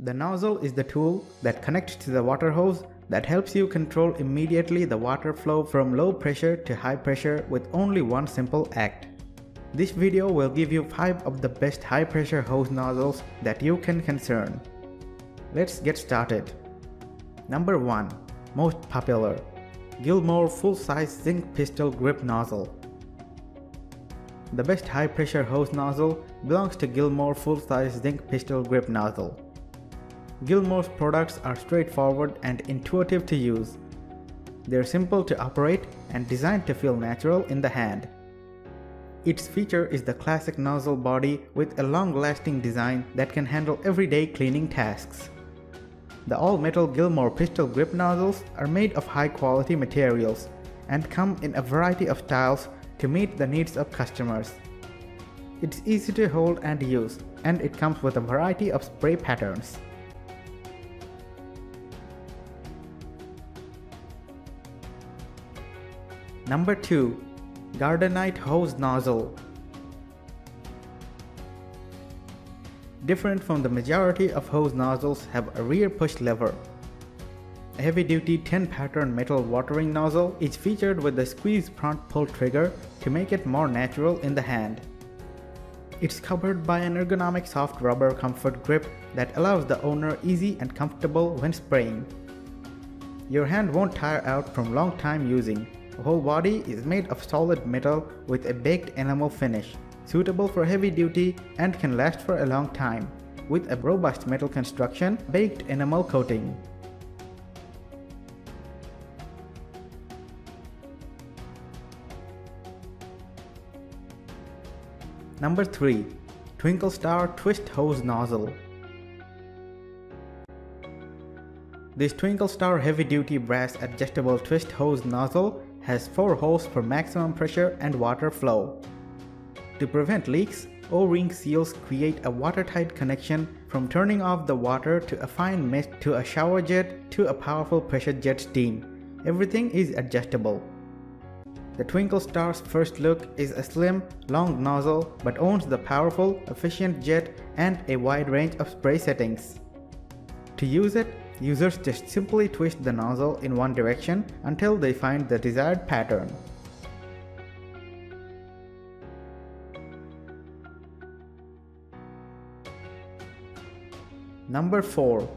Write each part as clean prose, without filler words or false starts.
The nozzle is the tool that connects to the water hose that helps you control immediately the water flow from low pressure to high pressure with only one simple act. This video will give you 5 of the best high pressure hose nozzles that you can concern. Let's get started. Number 1. Most popular. Gilmour full-size zinc pistol grip nozzle. The best high pressure hose nozzle belongs to Gilmour full-size zinc pistol grip nozzle. Gilmour's products are straightforward and intuitive to use. They're simple to operate and designed to feel natural in the hand. Its feature is the classic nozzle body with a long-lasting design that can handle everyday cleaning tasks. The all-metal Gilmour pistol grip nozzles are made of high-quality materials and come in a variety of styles to meet the needs of customers. It's easy to hold and use, and it comes with a variety of spray patterns. Number 2. Gardenite hose nozzle. Different from the majority of hose nozzles have a rear push lever. A heavy-duty 10-pattern metal watering nozzle is featured with the squeeze front pull trigger to make it more natural in the hand. It's covered by an ergonomic soft rubber comfort grip that allows the owner easy and comfortable when spraying. Your hand won't tire out from long time using. The whole body is made of solid metal with a baked enamel finish, suitable for heavy duty and can last for a long time, with a robust metal construction, baked enamel coating. Number 3. Twinkle Star Twist Hose Nozzle. This Twinkle Star heavy-duty brass adjustable twist hose nozzle has 4 holes for maximum pressure and water flow. To prevent leaks, O-ring seals create a watertight connection from turning off the water to a fine mist to a shower jet to a powerful pressure jet steam. Everything is adjustable. The Twinkle Star's first look is a slim, long nozzle but owns the powerful, efficient jet and a wide range of spray settings. To use it, users just simply twist the nozzle in one direction until they find the desired pattern. Number 4.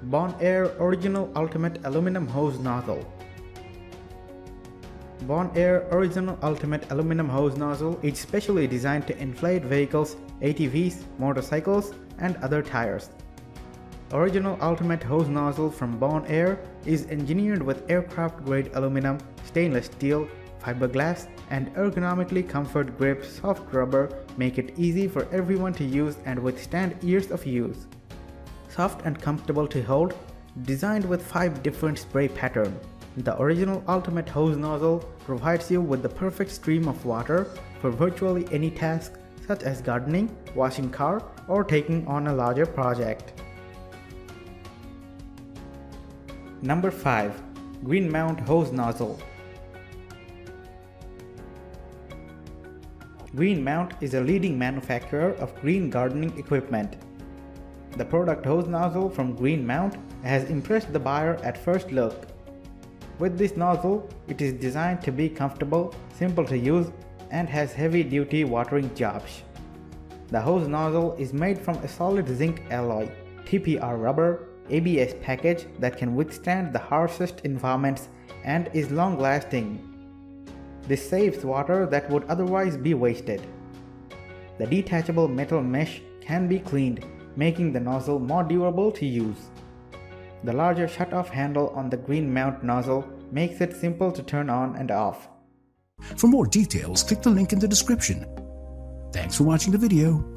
Bon-Aire Original Ultimate Aluminum Hose Nozzle. Bon-Aire Original Ultimate Aluminum Hose Nozzle is specially designed to inflate vehicles, ATVs, motorcycles, and other tires. Original Ultimate Hose Nozzle from Bon-Aire is engineered with aircraft-grade aluminum, stainless steel, fiberglass, and ergonomically comfort grip soft rubber make it easy for everyone to use and withstand years of use. Soft and comfortable to hold, designed with 5 different spray patterns. The original Ultimate Hose Nozzle provides you with the perfect stream of water for virtually any task such as gardening, washing car, or taking on a larger project. Number 5. Green Mount Hose Nozzle. Green Mount is a leading manufacturer of green gardening equipment. The product hose nozzle from Green Mount has impressed the buyer at first look. With this nozzle, it is designed to be comfortable, simple to use, and has heavy-duty watering jobs. The hose nozzle is made from a solid zinc alloy, TPR rubber, ABS package that can withstand the harshest environments and is long-lasting. This saves water that would otherwise be wasted. The detachable metal mesh can be cleaned, making the nozzle more durable to use. The larger shut-off handle on the Green Mount nozzle makes it simple to turn on and off. For more details, click the link in the description. Thanks for watching the video.